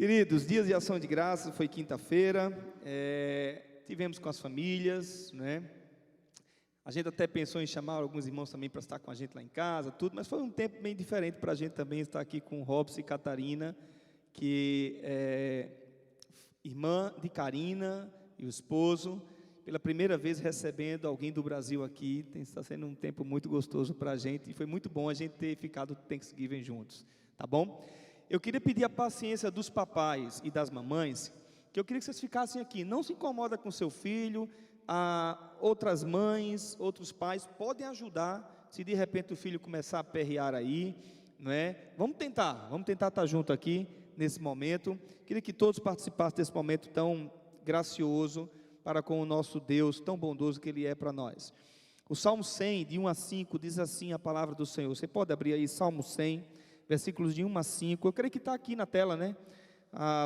Queridos, dias de ação de graças, foi quinta-feira, tivemos com as famílias, né? A gente até pensou em chamar alguns irmãos também para estar com a gente lá em casa, tudo, mas foi um tempo bem diferente para a gente também estar aqui com Robson e Catarina, que é irmã de Karina e o esposo, pela primeira vez recebendo alguém do Brasil aqui. Está sendo um tempo muito gostoso para a gente, e foi muito bom a gente ter ficado Thanksgiving juntos, tá bom? Eu queria pedir a paciência dos papais e das mamães, que eu queria que vocês ficassem aqui. Não se incomoda com seu filho, outras mães, outros pais podem ajudar, se de repente o filho começar a perrear aí, não é? Vamos tentar estar junto aqui, nesse momento. Queria que todos participassem desse momento tão gracioso, para com o nosso Deus, tão bondoso que Ele é para nós. O Salmo 100, de 1 a 5, diz assim a palavra do Senhor. Você pode abrir aí, Salmo 100, versículos de 1 a 5, eu creio que está aqui na tela, né?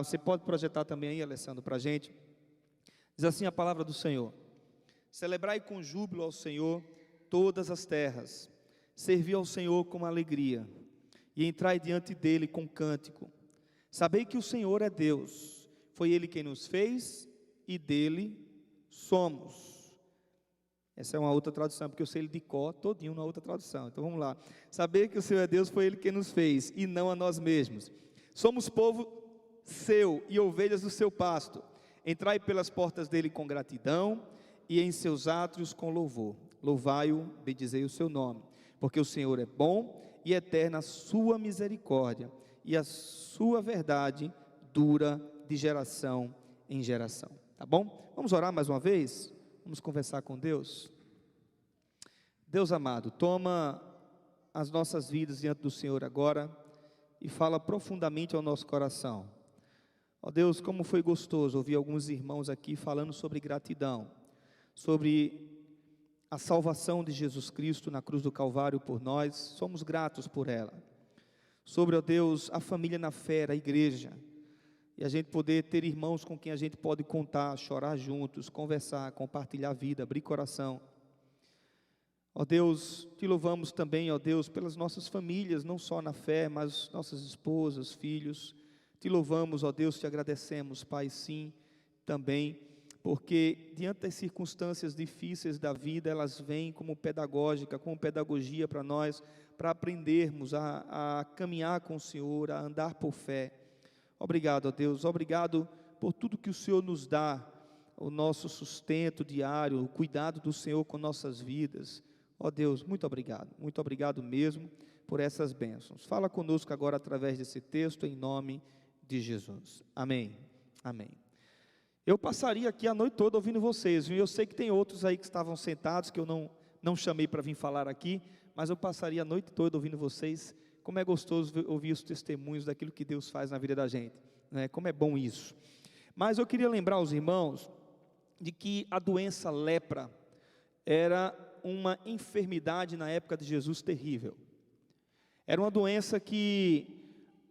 Você pode projetar também aí, Alessandro, para a gente. Diz assim a palavra do Senhor: celebrai com júbilo ao Senhor todas as terras, servi ao Senhor com alegria, e entrai diante dEle com cântico. Sabei que o Senhor é Deus, foi Ele quem nos fez, e dEle somos. Essa é uma outra tradução, porque eu sei ele de cor todinho na outra tradução. Então vamos lá. Saber que o Senhor é Deus, foi Ele quem nos fez, e não a nós mesmos. Somos povo seu e ovelhas do seu pasto. Entrai pelas portas dele com gratidão, e em seus átrios com louvor. Louvai-o, bendizei o seu nome, porque o Senhor é bom e eterna a sua misericórdia, e a sua verdade dura de geração em geração. Tá bom? Vamos orar mais uma vez? Vamos conversar com Deus. Deus amado, toma as nossas vidas diante do Senhor agora e fala profundamente ao nosso coração. Ó Deus, como foi gostoso ouvir alguns irmãos aqui falando sobre gratidão, sobre a salvação de Jesus Cristo na cruz do Calvário por nós. Somos gratos por ela. Sobre, ó Deus, a família na fé, a igreja, e a gente poder ter irmãos com quem a gente pode contar, chorar juntos, conversar, compartilhar a vida, abrir coração. Ó Deus, te louvamos também, ó Deus, pelas nossas famílias, não só na fé, mas nossas esposas, filhos. Te louvamos, ó Deus, te agradecemos, Pai, sim, também, porque diante das circunstâncias difíceis da vida, elas vêm como pedagógica, como pedagogia para nós, para aprendermos a caminhar com o Senhor, a andar por fé. Obrigado, ó Deus, obrigado por tudo que o Senhor nos dá, o nosso sustento diário, o cuidado do Senhor com nossas vidas. Ó Deus, muito obrigado mesmo por essas bênçãos. Fala conosco agora através desse texto, em nome de Jesus. Amém, amém. Eu passaria aqui a noite toda ouvindo vocês, viu? Eu sei que tem outros aí que estavam sentados, que eu não chamei para vir falar aqui, mas eu passaria a noite toda ouvindo vocês. Como é gostoso ouvir os testemunhos daquilo que Deus faz na vida da gente, né? Como é bom isso. Mas eu queria lembrar os irmãos de que a doença lepra era uma enfermidade na época de Jesus terrível. Era uma doença que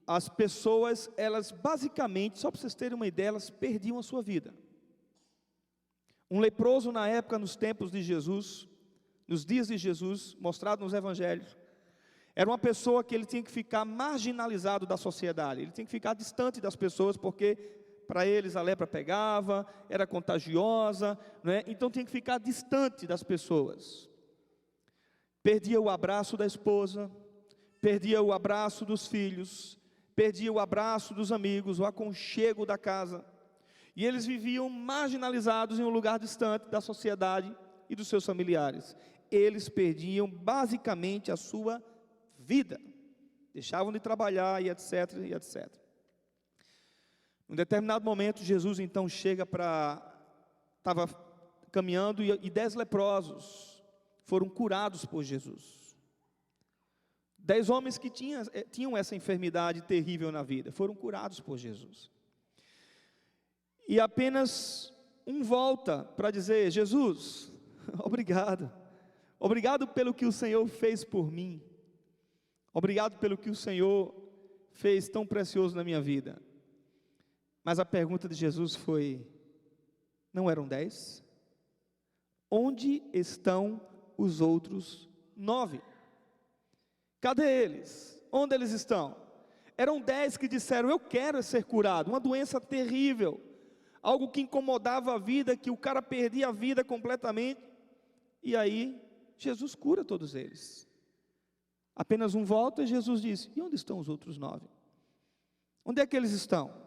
as pessoas, elas basicamente, só para vocês terem uma ideia, elas perdiam a sua vida. Um leproso na época, nos tempos de Jesus, nos dias de Jesus, mostrado nos evangelhos, era uma pessoa que ele tinha que ficar marginalizado da sociedade, ele tinha que ficar distante das pessoas, porque para eles a lepra pegava, era contagiosa, né? Então tinha que ficar distante das pessoas. Perdia o abraço da esposa, perdia o abraço dos filhos, perdia o abraço dos amigos, o aconchego da casa, e eles viviam marginalizados em um lugar distante da sociedade e dos seus familiares. Eles perdiam basicamente a sua vida, deixavam de trabalhar e etc, e etc. Em um determinado momento, Jesus então estava caminhando e 10 leprosos foram curados por Jesus. 10 homens que tinham essa enfermidade terrível na vida, foram curados por Jesus. E apenas um volta para dizer: Jesus, obrigado pelo que o Senhor fez por mim. Obrigado pelo que o Senhor fez tão precioso na minha vida. Mas a pergunta de Jesus foi: não eram 10? Onde estão os outros 9? Cadê eles? Onde eles estão? Eram 10 que disseram: eu quero ser curado. Uma doença terrível, algo que incomodava a vida, que o cara perdia a vida completamente. E aí, Jesus cura todos eles. Apenas um volta e Jesus diz: e onde estão os outros 9? Onde é que eles estão?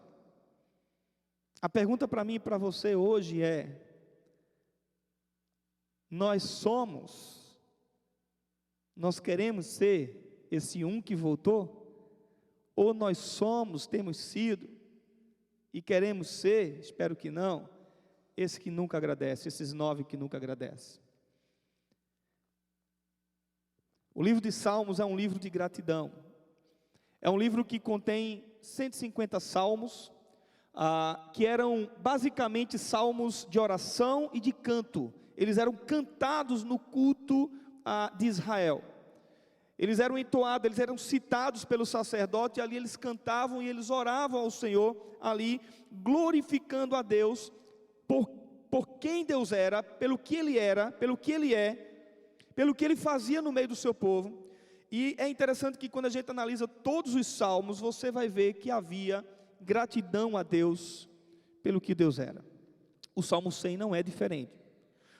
A pergunta para mim e para você hoje é: nós queremos ser esse um que voltou? Ou nós temos sido, e queremos ser, espero que não, esse que nunca agradece, esses 9 que nunca agradecem? O livro de Salmos é um livro de gratidão. É um livro que contém 150 salmos, que eram basicamente salmos de oração e de canto. Eles eram cantados no culto de Israel. Eles eram entoados, eles eram citados pelo sacerdote, e ali eles cantavam e eles oravam ao Senhor, ali glorificando a Deus, por quem Deus era, pelo que Ele era, pelo que Ele é, pelo que Ele fazia no meio do seu povo. E é interessante que quando a gente analisa todos os salmos, você vai ver que havia gratidão a Deus, pelo que Deus era. O Salmo 100 não é diferente.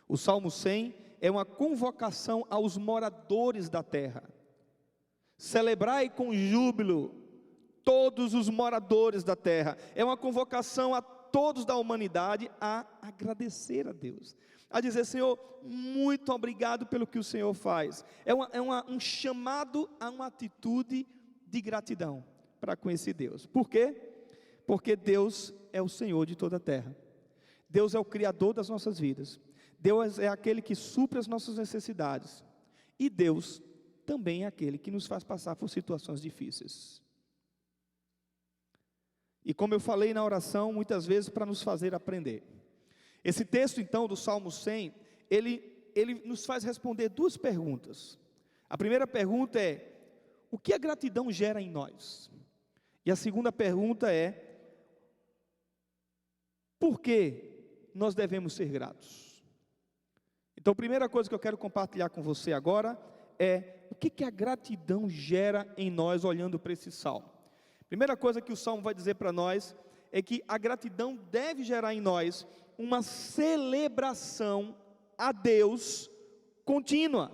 O Salmo 100 é uma convocação aos moradores da terra. Celebrai com júbilo todos os moradores da terra. É uma convocação a todos da humanidade a agradecer a Deus, a dizer: Senhor, muito obrigado pelo que o Senhor faz. É um chamado a uma atitude de gratidão para com esse Deus. Por quê? Porque Deus é o Senhor de toda a terra. Deus é o Criador das nossas vidas. Deus é aquele que supre as nossas necessidades. E Deus também é aquele que nos faz passar por situações difíceis. E como eu falei na oração, muitas vezes para nos fazer aprender. Esse texto então do Salmo 100, ele nos faz responder 2 perguntas. A primeira pergunta é: o que a gratidão gera em nós? E a segunda pergunta é: por que nós devemos ser gratos? Então, a primeira coisa que eu quero compartilhar com você agora é: o que a gratidão gera em nós, olhando para esse salmo? Primeira coisa que o salmo vai dizer para nós é que a gratidão deve gerar em nós uma celebração a Deus contínua.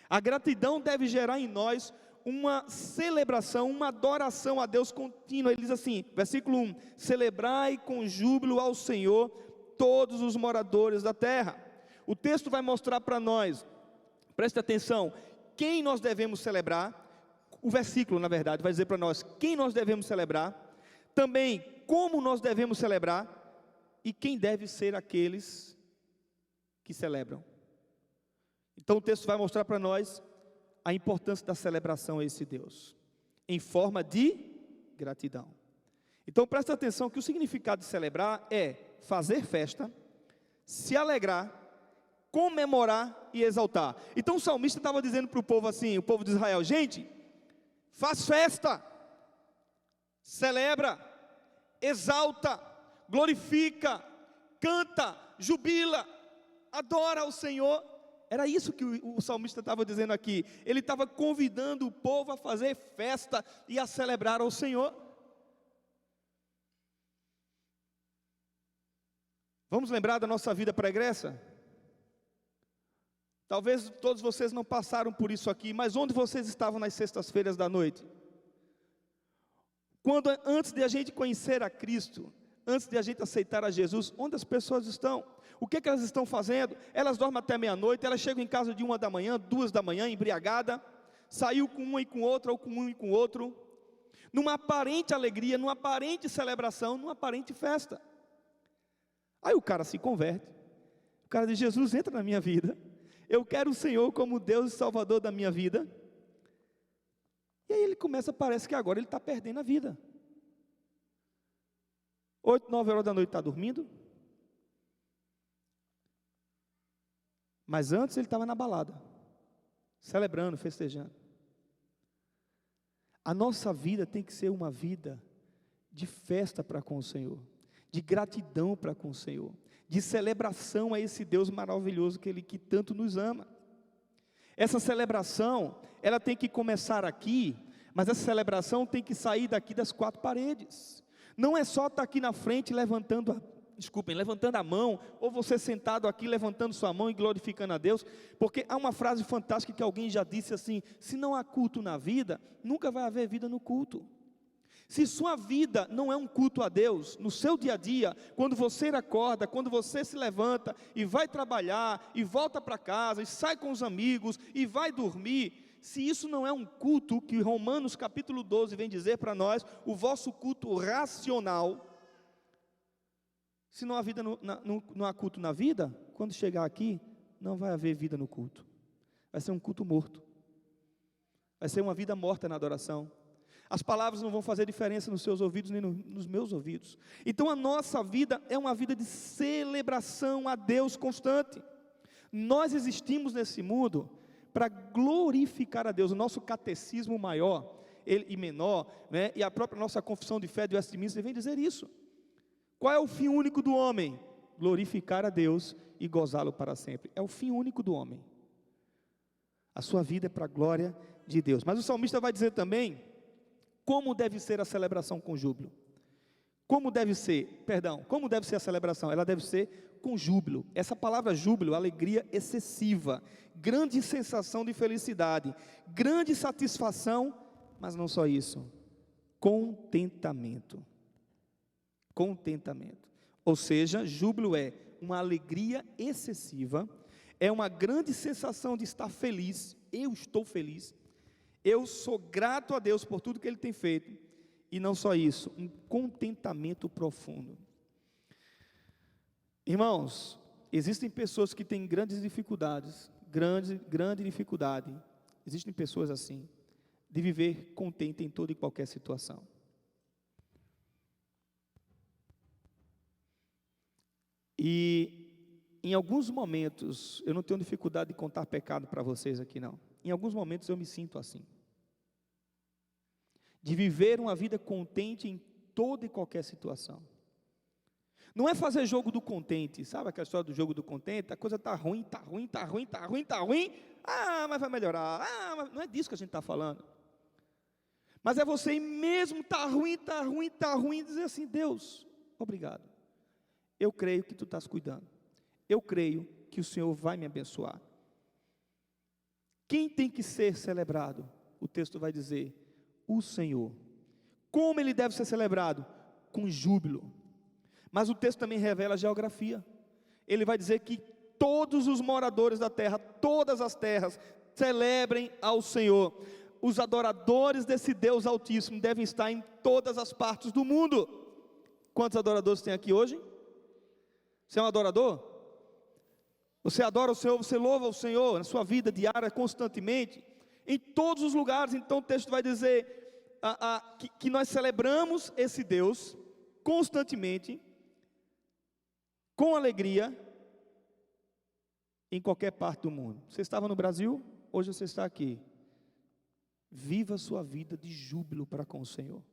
A gratidão deve gerar em nós uma celebração, uma adoração a Deus contínua. Ele diz assim, versículo 1: celebrai com júbilo ao Senhor todos os moradores da terra. O texto vai mostrar para nós, preste atenção, quem nós devemos celebrar. O versículo, na verdade, vai dizer para nós quem nós devemos celebrar, também como nós devemos celebrar, e quem deve ser aqueles que celebram. Então o texto vai mostrar para nós a importância da celebração a esse Deus, em forma de gratidão. Então presta atenção que o significado de celebrar é fazer festa, se alegrar, comemorar e exaltar. Então o salmista estava dizendo para o povo assim, o povo de Israel: gente, faz festa, celebra, exalta, glorifica, canta, jubila, adora ao Senhor. Era isso que o salmista estava dizendo aqui. Ele estava convidando o povo a fazer festa e a celebrar ao Senhor. Vamos lembrar da nossa vida pregressa? Talvez todos vocês não passaram por isso aqui, mas onde vocês estavam nas sextas-feiras da noite? Quando antes de a gente conhecer a Cristo, antes de a gente aceitar a Jesus, onde as pessoas estão? O que elas estão fazendo? Elas dormem até meia-noite, elas chegam em casa de 1 da manhã, 2 da manhã, embriagada, saiu com uma e com outra, ou com um e com outro, numa aparente alegria, numa aparente celebração, numa aparente festa. Aí o cara se converte, o cara diz: Jesus, entra na minha vida, eu quero o Senhor como Deus e Salvador da minha vida. E aí ele começa, parece que agora ele está perdendo a vida. 8, 9 horas da noite está dormindo. Mas antes ele estava na balada, celebrando, festejando. A nossa vida tem que ser uma vida de festa para com o Senhor, de gratidão para com o Senhor, de celebração a esse Deus maravilhoso que tanto nos ama. Essa celebração, ela tem que começar aqui, Mas essa celebração tem que sair daqui das quatro paredes. Não é só estar aqui na frente levantando a mão, ou você sentado aqui levantando sua mão e glorificando a Deus, porque há uma frase fantástica que alguém já disse assim: se não há culto na vida, nunca vai haver vida no culto. Se sua vida não é um culto a Deus, no seu dia a dia, quando você acorda, quando você se levanta e vai trabalhar, e volta para casa, e sai com os amigos, e vai dormir, se isso não é um culto, que Romanos capítulo 12 vem dizer para nós, o vosso culto racional, se não há vida não há culto na vida, quando chegar aqui, não vai haver vida no culto, vai ser um culto morto, vai ser uma vida morta na adoração. As palavras não vão fazer diferença nos seus ouvidos, nem nos meus ouvidos. Então a nossa vida é uma vida de celebração a Deus constante. Nós existimos nesse mundo para glorificar a Deus. O nosso catecismo maior e menor, né, e a própria nossa confissão de fé de Westminster vem dizer isso. Qual é o fim único do homem? Glorificar a Deus e gozá-lo para sempre. É o fim único do homem. A sua vida é para a glória de Deus. Mas o salmista vai dizer também como deve ser a celebração com júbilo. Como deve ser a celebração? Ela deve ser com júbilo. Essa palavra júbilo, alegria excessiva, grande sensação de felicidade, grande satisfação, mas não só isso, contentamento. Contentamento. Ou seja, júbilo é uma alegria excessiva, é uma grande sensação de estar feliz, eu estou feliz, eu sou grato a Deus por tudo que Ele tem feito, e não só isso, um contentamento profundo. Irmãos, existem pessoas que têm grandes dificuldades, grande dificuldade, existem pessoas assim, de viver contente em toda e qualquer situação. E em alguns momentos, eu não tenho dificuldade de contar pecado para vocês aqui não, em alguns momentos eu me sinto assim, de viver uma vida contente em toda e qualquer situação. Não é fazer jogo do contente, sabe aquela história do jogo do contente? A coisa está ruim, mas vai melhorar, mas não é disso que a gente está falando. Mas é você ir mesmo, está ruim, dizer assim: Deus, obrigado, eu creio que Tu estás cuidando, eu creio que o Senhor vai me abençoar. Quem tem que ser celebrado? O texto vai dizer: o Senhor. Como Ele deve ser celebrado? Com júbilo. Mas o texto também revela a geografia. Ele vai dizer que todos os moradores da terra, todas as terras, celebrem ao Senhor. Os adoradores desse Deus Altíssimo devem estar em todas as partes do mundo. Quantos adoradores tem aqui hoje? Você é um adorador? Você adora o Senhor, você louva o Senhor na sua vida diária, constantemente, em todos os lugares. Então o texto vai dizer que nós celebramos esse Deus constantemente, com alegria, em qualquer parte do mundo. Você estava no Brasil, hoje você está aqui. Viva a sua vida de júbilo para com o Senhor.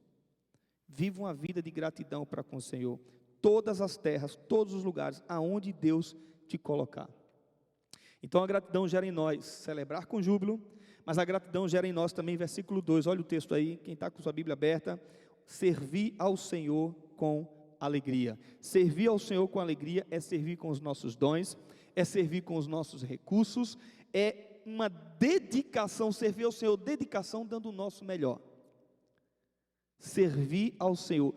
Viva uma vida de gratidão para com o Senhor. Todas as terras, todos os lugares, aonde Deus te colocar. Então a gratidão gera em nós celebrar com júbilo, mas a gratidão gera em nós também, versículo 2, olha o texto aí, quem está com sua Bíblia aberta: servir ao Senhor com alegria. Servir ao Senhor com alegria é servir com os nossos dons, é servir com os nossos recursos, é uma dedicação, servir ao Senhor, dedicação dando o nosso melhor. Servir ao Senhor,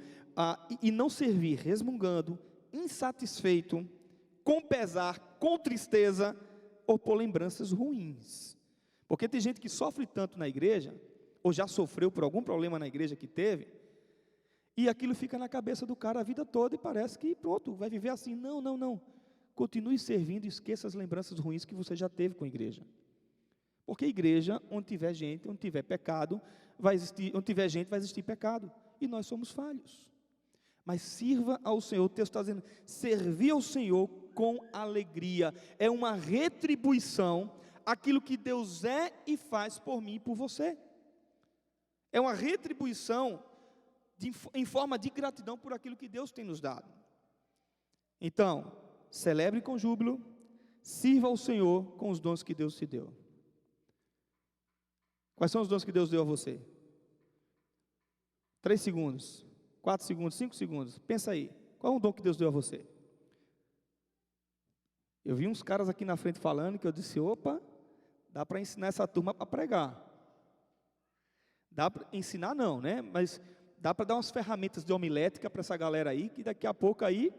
e não servir resmungando, insatisfeito, com pesar, com tristeza, ou por lembranças ruins. Porque tem gente que sofre tanto na igreja, ou já sofreu por algum problema na igreja que teve, e aquilo fica na cabeça do cara a vida toda, e parece que pronto, vai viver assim. Não, continue servindo e esqueça as lembranças ruins que você já teve com a igreja. Porque a igreja, onde tiver gente, onde tiver pecado, vai existir, onde tiver gente vai existir pecado, e nós somos falhos. Mas sirva ao Senhor, o texto está dizendo, servir ao Senhor com alegria, é uma retribuição, aquilo que Deus é e faz por mim e por você, é uma retribuição, em forma de gratidão por aquilo que Deus tem nos dado. Então, celebre com júbilo, sirva ao Senhor com os dons que Deus te deu. Quais são os dons que Deus deu a você? 3 segundos, 4 segundos, 5 segundos. Pensa aí, qual é o dom que Deus deu a você? Eu vi uns caras aqui na frente falando que eu disse, opa, dá para ensinar essa turma para pregar. Dá para ensinar não, né? Mas dá para dar umas ferramentas de homilética para essa galera aí, que daqui a pouco aí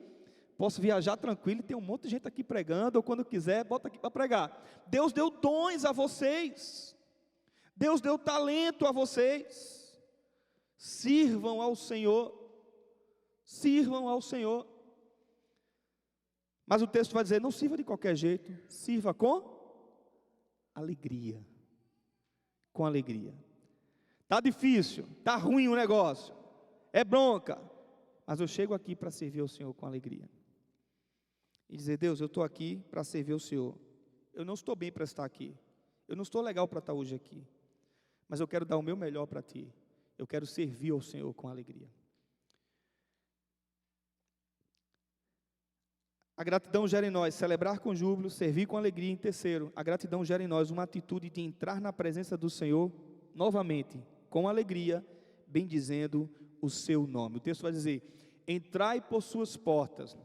posso viajar tranquilo e tem um monte de gente aqui pregando, ou quando quiser, bota aqui para pregar. Deus deu dons a vocês. Deus deu talento a vocês. Sirvam ao Senhor. Sirvam ao Senhor. Mas o texto vai dizer, não sirva de qualquer jeito, sirva com alegria. Com alegria. Está difícil, está ruim o negócio, é bronca, mas eu chego aqui para servir o Senhor com alegria. E dizer, Deus, eu estou aqui para servir o Senhor. Eu não estou bem para estar aqui, eu não estou legal para estar hoje aqui, mas eu quero dar o meu melhor para Ti, eu quero servir ao Senhor com alegria. A gratidão gera em nós celebrar com júbilo, servir com alegria. Em terceiro, a gratidão gera em nós uma atitude de entrar na presença do Senhor novamente, com alegria, bendizendo o seu nome. O texto vai dizer, entrai por suas portas,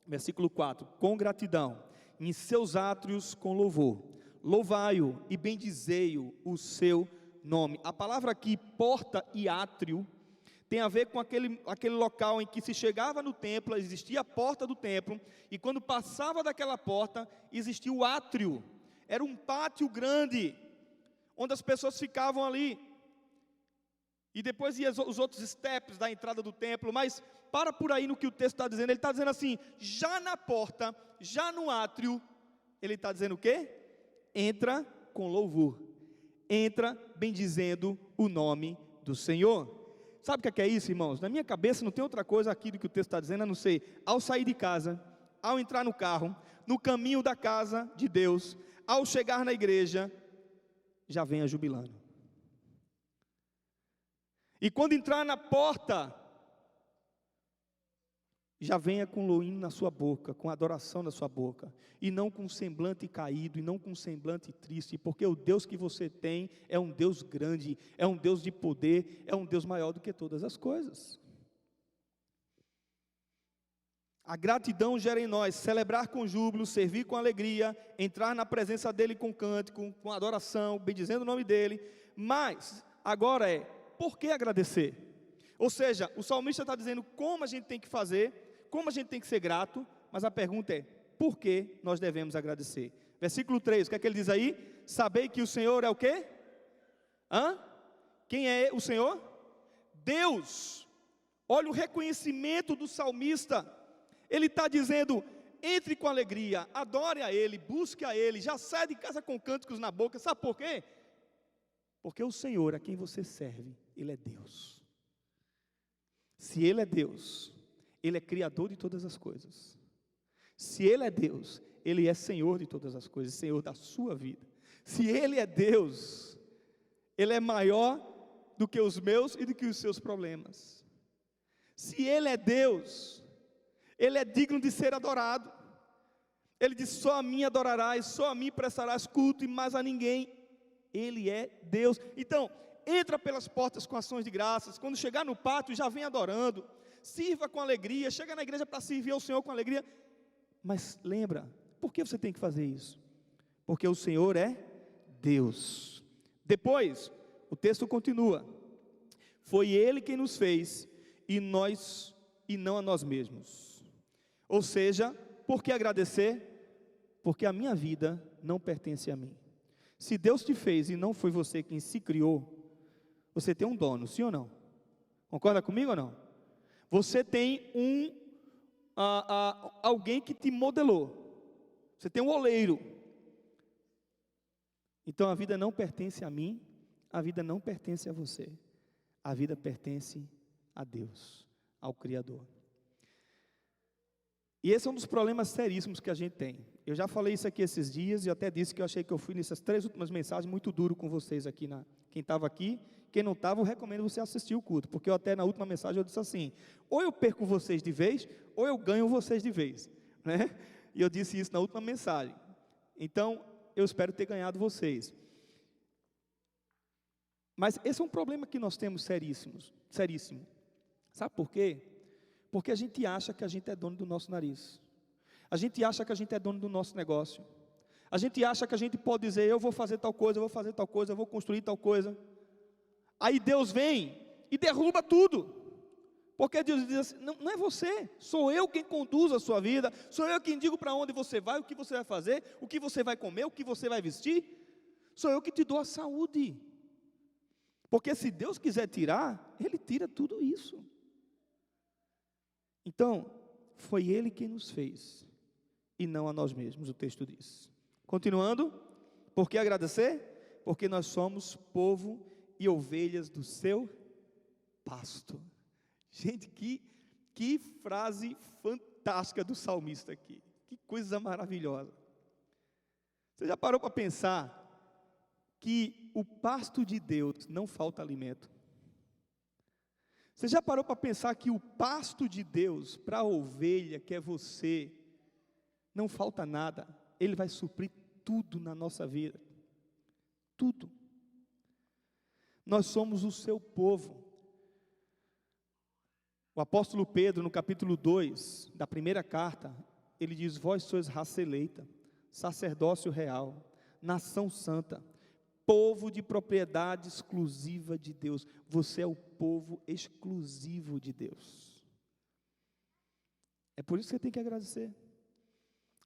versículo 4, com gratidão, em seus átrios com louvor, louvai-o e bendizei-o o seu nome. A palavra aqui, porta e átrio, tem a ver com aquele local em que se chegava no templo, existia a porta do templo, e quando passava daquela porta, existia o átrio, era um pátio grande, onde as pessoas ficavam ali, e depois ia os outros steps da entrada do templo, mas para por aí no que o texto está dizendo, ele está dizendo assim, já na porta, já no átrio, ele está dizendo o quê? Entra com louvor, entra bendizendo o nome do Senhor. Sabe o que é isso, irmãos? Na minha cabeça não tem outra coisa aqui do que o texto está dizendo, a não ser, ao sair de casa, ao entrar no carro, no caminho da casa de Deus, ao chegar na igreja, já venha jubilando. E quando entrar na porta, já venha com o hino na sua boca, com a adoração na sua boca, e não com um semblante caído, e não com um semblante triste, porque o Deus que você tem é um Deus grande, é um Deus de poder, é um Deus maior do que todas as coisas. A gratidão gera em nós celebrar com júbilo, servir com alegria, entrar na presença dEle com cântico, com adoração, bendizendo o nome dEle, mas agora por que agradecer? Ou seja, o salmista está dizendo como a gente tem que fazer, como a gente tem que ser grato, mas a pergunta é, por que nós devemos agradecer? Versículo 3, o que é que ele diz aí? Sabei que o Senhor é o quê? Quem é o Senhor? Deus. Olha o reconhecimento do salmista, ele está dizendo, entre com alegria, adore a Ele, busque a Ele, já sai de casa com cânticos na boca, sabe por quê? Porque o Senhor a quem você serve, Ele é Deus. Se Ele é Deus, Ele é Criador de todas as coisas. Se Ele é Deus, Ele é Senhor de todas as coisas, Senhor da sua vida. Se Ele é Deus, Ele é maior do que os meus e do que os seus problemas. Se Ele é Deus, Ele é digno de ser adorado. Ele diz, só a mim adorarás, só a mim prestarás culto e mais a ninguém. Ele é Deus. Então, entra pelas portas com ações de graças, quando chegar no pátio já vem adorando, sirva com alegria, chega na igreja para servir ao Senhor com alegria, mas lembra, por que você tem que fazer isso? Porque o Senhor é Deus. Depois, o texto continua, foi Ele quem nos fez, e não a nós mesmos. Ou seja, por que agradecer? Porque a minha vida não pertence a mim. Se Deus te fez e não foi você quem se criou, você tem um dono, sim ou não? Concorda comigo ou não? Você tem alguém que te modelou. Você tem um oleiro. Então a vida não pertence a mim, a vida não pertence a você. A vida pertence a Deus, ao Criador. E esse é um dos problemas seríssimos que a gente tem. Eu já falei isso aqui esses dias, e até disse que eu achei que eu fui nessas 3 últimas mensagens muito duro com vocês aqui, quem estava aqui, quem não estava, eu recomendo você assistir o culto, porque eu até na última mensagem eu disse assim, ou eu perco vocês de vez, ou eu ganho vocês de vez, né? E eu disse isso na última mensagem. Então, eu espero ter ganhado vocês. Mas esse é um problema que nós temos seríssimos. seríssimo. Sabe por quê? Porque a gente acha que a gente é dono do nosso nariz. A gente acha que a gente é dono do nosso negócio. A gente acha que a gente pode dizer, eu vou fazer tal coisa, eu vou fazer tal coisa, eu vou construir tal coisa. Aí Deus vem e derruba tudo. Porque Deus diz assim, não é você, sou eu quem conduz a sua vida, sou eu quem digo para onde você vai, o que você vai fazer, o que você vai comer, o que você vai vestir. Sou eu que te dou a saúde. Porque se Deus quiser tirar, Ele tira tudo isso. Então, foi Ele quem nos fez, e não a nós mesmos, o texto diz. Continuando, por que agradecer? Porque nós somos povo e ovelhas do seu pasto. Gente, que frase fantástica do salmista aqui, que coisa maravilhosa. Você já parou para pensar que o pasto de Deus não falta alimento? Você já parou para pensar que o pasto de Deus para a ovelha, que é você, não falta nada? Ele vai suprir tudo na nossa vida, tudo. Nós somos o seu povo. O apóstolo Pedro, no capítulo 2, da primeira carta, ele diz, vós sois raça eleita, sacerdócio real, nação santa, povo de propriedade exclusiva de Deus. Você é o povo exclusivo de Deus. É por isso que você tem que agradecer.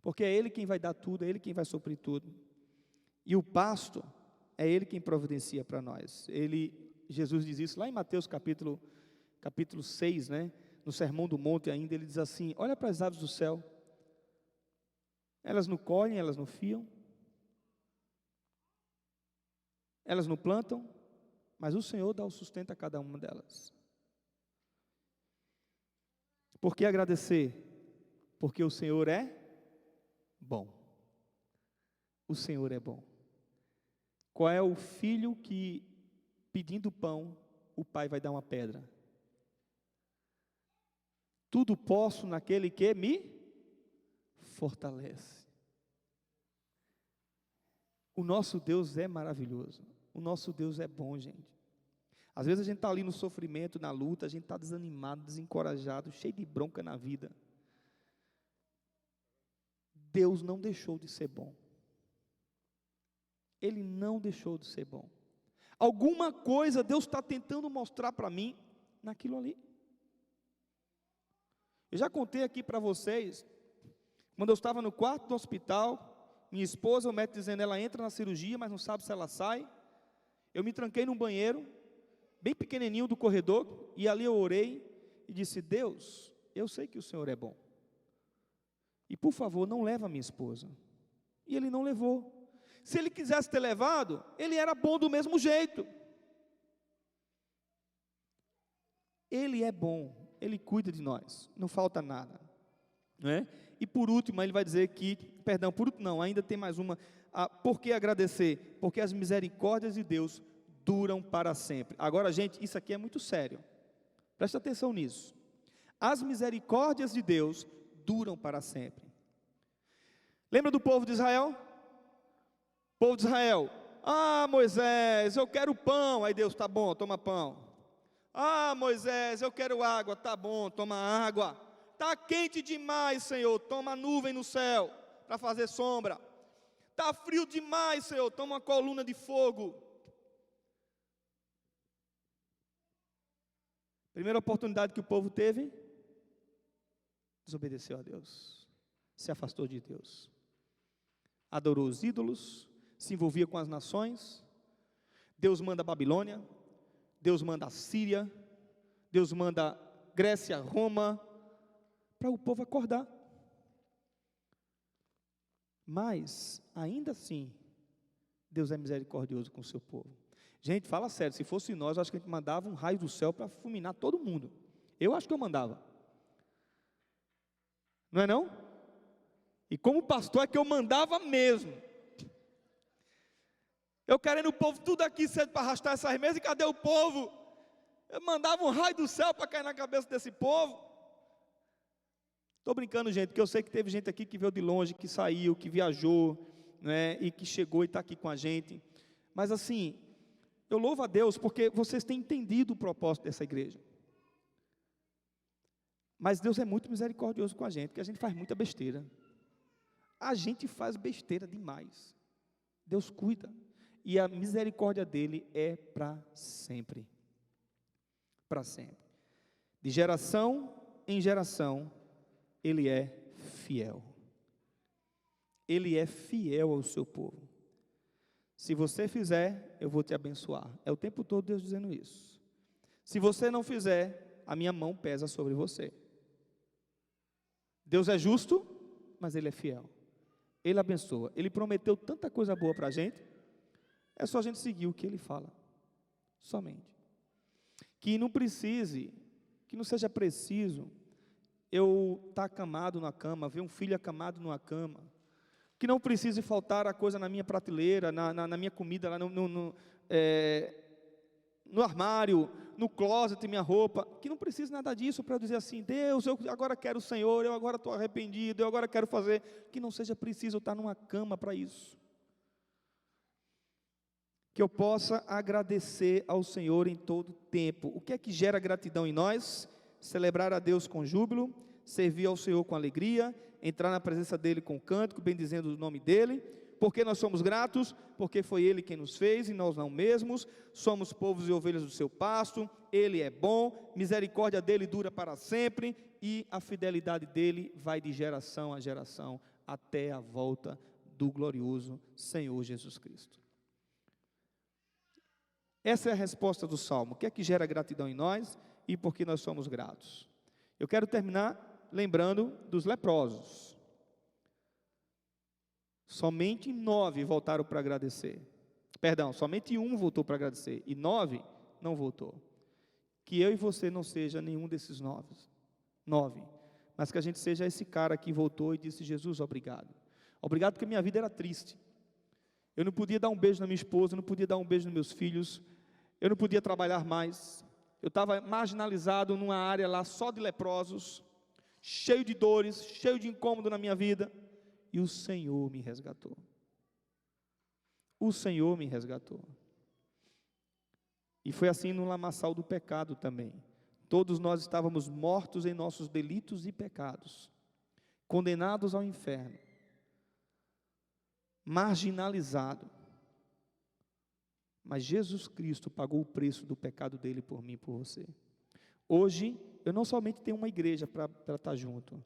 Porque é Ele quem vai dar tudo, é Ele quem vai suprir tudo. E o pasto, é Ele quem providencia para nós. Jesus diz isso lá em Mateus capítulo 6, né? No Sermão do Monte ainda, Ele diz assim, olha para as aves do céu. Elas não colhem, elas não fiam. Elas não plantam, mas o Senhor dá o sustento a cada uma delas. Por que agradecer? Porque o Senhor é bom. O Senhor é bom. Qual é o filho que, pedindo pão, o pai vai dar uma pedra? Tudo posso naquele que me fortalece. O nosso Deus é maravilhoso. O nosso Deus é bom, gente. Às vezes a gente está ali no sofrimento, na luta, a gente está desanimado, desencorajado, cheio de bronca na vida. Deus não deixou de ser bom. Ele não deixou de ser bom. Alguma coisa Deus está tentando mostrar para mim naquilo ali. Eu já contei aqui para vocês, quando eu estava no quarto do hospital, minha esposa, o médico dizendo, ela entra na cirurgia, mas não sabe se ela sai. Eu me tranquei num banheiro, bem pequenininho do corredor, e ali eu orei e disse, Deus, eu sei que o Senhor é bom. E por favor, não leva a minha esposa. E Ele não levou. Se Ele quisesse ter levado, Ele era bom do mesmo jeito. Ele é bom, Ele cuida de nós, não falta nada, não é? E por último, Ele vai dizer que, por último não, ainda tem mais uma, por que agradecer? Porque as misericórdias de Deus duram para sempre. Agora, gente, isso aqui é muito sério, presta atenção nisso. As misericórdias de Deus duram para sempre. Lembra do povo de Israel? Povo de Israel, Moisés, eu quero pão. Aí Deus, tá bom, toma pão. Moisés, eu quero água. Tá bom, toma água. Tá quente demais, Senhor, toma nuvem no céu para fazer sombra. Tá frio demais, Senhor, toma uma coluna de fogo. Primeira oportunidade que o povo teve, desobedeceu a Deus, se afastou de Deus, adorou os ídolos, se envolvia com as nações. Deus manda a Babilônia, Deus manda a Síria, Deus manda Grécia, Roma, para o povo acordar. Mas, ainda assim, Deus é misericordioso com o seu povo. Gente, fala sério, se fosse nós, eu acho que a gente mandava um raio do céu para fulminar todo mundo. Eu acho que eu mandava. Não é não? E como pastor é que eu mandava mesmo. Eu querendo o povo tudo aqui cedo para arrastar essas mesas, e cadê o povo? Eu mandava um raio do céu para cair na cabeça desse povo. Estou brincando, gente, porque eu sei que teve gente aqui que veio de longe, que saiu, que viajou, né, e que chegou e está aqui com a gente. Mas assim, Eu louvo a Deus porque vocês têm entendido o propósito dessa igreja. Mas Deus é muito misericordioso com a gente, porque a gente faz muita besteira. A gente faz besteira demais. Deus cuida. E a misericórdia dele é para sempre. Para sempre. De geração em geração, ele é fiel. Ele é fiel ao seu povo. Se você fizer, eu vou te abençoar. É o tempo todo Deus dizendo isso. Se você não fizer, a minha mão pesa sobre você. Deus é justo, mas Ele é fiel. Ele abençoa. Ele prometeu tanta coisa boa para a gente. É só a gente seguir o que Ele fala. Somente. Que não precise, que não seja preciso eu estar acamado na cama, ver um filho acamado numa cama. Que não precise faltar a coisa na minha prateleira, na minha comida, lá no armário, no closet, minha roupa. Que não precise nada disso para dizer assim: Deus, eu agora quero o Senhor, eu agora estou arrependido, eu agora quero fazer. Que não seja preciso eu estar numa cama para isso. Que eu possa agradecer ao Senhor em todo tempo. O que é que gera gratidão em nós? Celebrar a Deus com júbilo, servir ao Senhor com alegria, entrar na presença dEle com cântico, bendizendo o nome dEle. Porque nós somos gratos? Porque foi Ele quem nos fez e nós não mesmos. Somos povos e ovelhas do seu pasto. Ele é bom, misericórdia dEle dura para sempre e a fidelidade dEle vai de geração a geração até a volta do glorioso Senhor Jesus Cristo. Essa é a resposta do Salmo. O que é que gera gratidão em nós e por que nós somos gratos? Eu quero terminar lembrando dos leprosos. Somente 9 voltaram para agradecer. Perdão, somente 1 voltou para agradecer e 9 não voltou. Que eu e você não seja nenhum desses 9, mas que a gente seja esse cara que voltou e disse: Jesus, obrigado. Obrigado porque minha vida era triste. Eu não podia dar um beijo na minha esposa, eu não podia dar um beijo nos meus filhos, eu não podia trabalhar mais, eu estava marginalizado numa área lá só de leprosos, cheio de dores, cheio de incômodo na minha vida, e o Senhor me resgatou. O Senhor me resgatou. E foi assim no lamaçal do pecado também. Todos nós estávamos mortos em nossos delitos e pecados, condenados ao inferno, marginalizado, mas Jesus Cristo pagou o preço do pecado dele por mim e por você. Hoje, eu não somente tenho uma igreja para estar junto,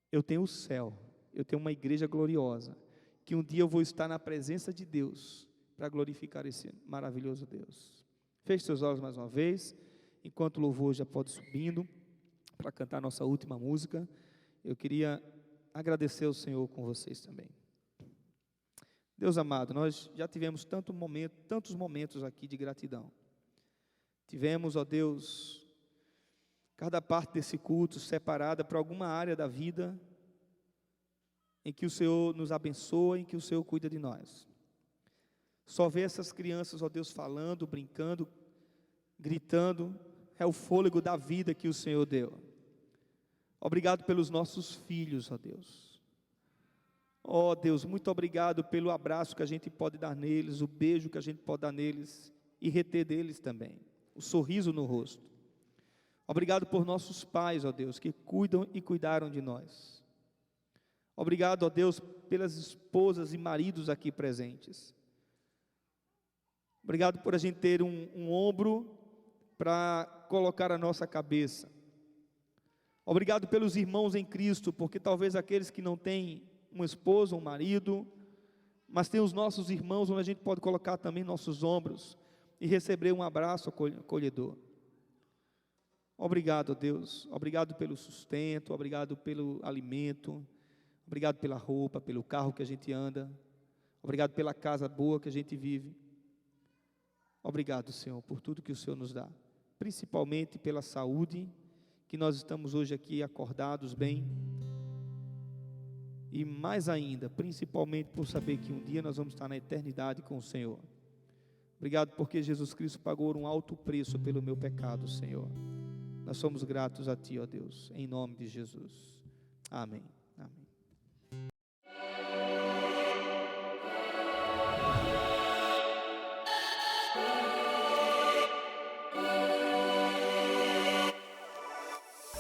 eu tenho o céu, eu tenho uma igreja gloriosa, que um dia eu vou estar na presença de Deus, para glorificar esse maravilhoso Deus. Feche seus olhos mais uma vez, enquanto o louvor já pode ir subindo, para cantar nossa última música. Eu queria agradecer ao Senhor com vocês também. Deus amado, nós já tivemos tantos momentos aqui de gratidão. Tivemos, ó Deus, cada parte desse culto separada para alguma área da vida, em que o Senhor nos abençoa, em que o Senhor cuida de nós. Só ver essas crianças, ó Deus, falando, brincando, gritando, é o fôlego da vida que o Senhor deu. Obrigado pelos nossos filhos, ó Deus. Ó Deus, muito obrigado pelo abraço que a gente pode dar neles, o beijo que a gente pode dar neles e reter deles também, o sorriso no rosto. Obrigado por nossos pais, ó Deus, que cuidam e cuidaram de nós. Obrigado, ó Deus, pelas esposas e maridos aqui presentes. Obrigado por a gente ter um ombro para colocar a nossa cabeça. Obrigado pelos irmãos em Cristo, porque talvez aqueles que não têm uma esposa, um marido, mas tem os nossos irmãos, onde a gente pode colocar também nossos ombros e receber um abraço acolhedor. Obrigado, Deus, obrigado pelo sustento, obrigado pelo alimento, obrigado pela roupa, pelo carro que a gente anda, obrigado pela casa boa que a gente vive. Obrigado, Senhor, por tudo que o Senhor nos dá, principalmente pela saúde, que nós estamos hoje aqui acordados bem, e mais ainda, principalmente por saber que um dia nós vamos estar na eternidade com o Senhor. Obrigado porque Jesus Cristo pagou um alto preço pelo meu pecado, Senhor. Nós somos gratos a Ti, ó Deus, em nome de Jesus. Amém. Amém.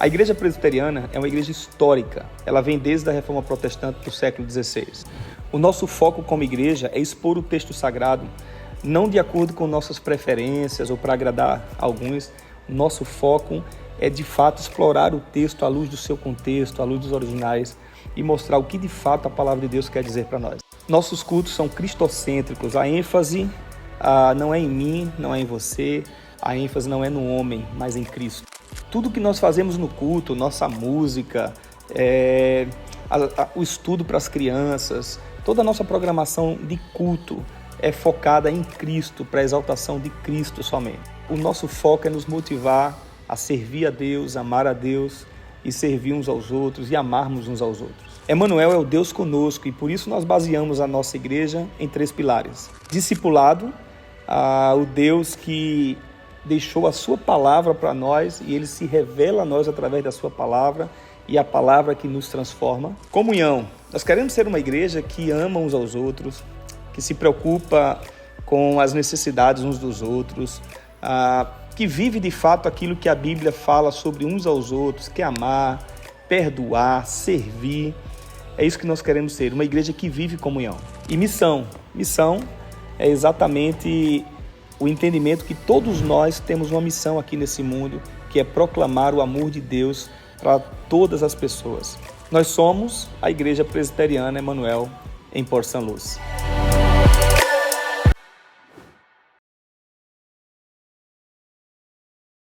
A igreja presbiteriana é uma igreja histórica. Ela vem desde a Reforma Protestante do século XVI. O nosso foco como igreja é expor o texto sagrado, não de acordo com nossas preferências ou para agradar alguns. O nosso foco é, de fato, explorar o texto à luz do seu contexto, à luz dos originais e mostrar o que, de fato, a palavra de Deus quer dizer para nós. Nossos cultos são cristocêntricos. A ênfase não é em mim, não é em você. A ênfase não é no homem, mas em Cristo. Tudo que nós fazemos no culto, nossa música, o estudo para as crianças, toda a nossa programação de culto é focada em Cristo, para a exaltação de Cristo somente. O nosso foco é nos motivar a servir a Deus, amar a Deus e servir uns aos outros e amarmos uns aos outros. Emmanuel é o Deus conosco e por isso nós baseamos a nossa igreja em 3 pilares. Discipulado, o Deus que deixou a sua palavra para nós e ele se revela a nós através da sua palavra e a palavra que nos transforma. Comunhão, nós queremos ser uma igreja que ama uns aos outros, que se preocupa com as necessidades uns dos outros, que vive de fato aquilo que a Bíblia fala sobre uns aos outros, que é amar, perdoar, servir. É isso que nós queremos ser, uma igreja que vive comunhão. E missão. Missão é exatamente o entendimento que todos nós temos uma missão aqui nesse mundo, que é proclamar o amor de Deus para todas as pessoas. Nós somos a Igreja Presbiteriana Emmanuel em Port St. Lucie.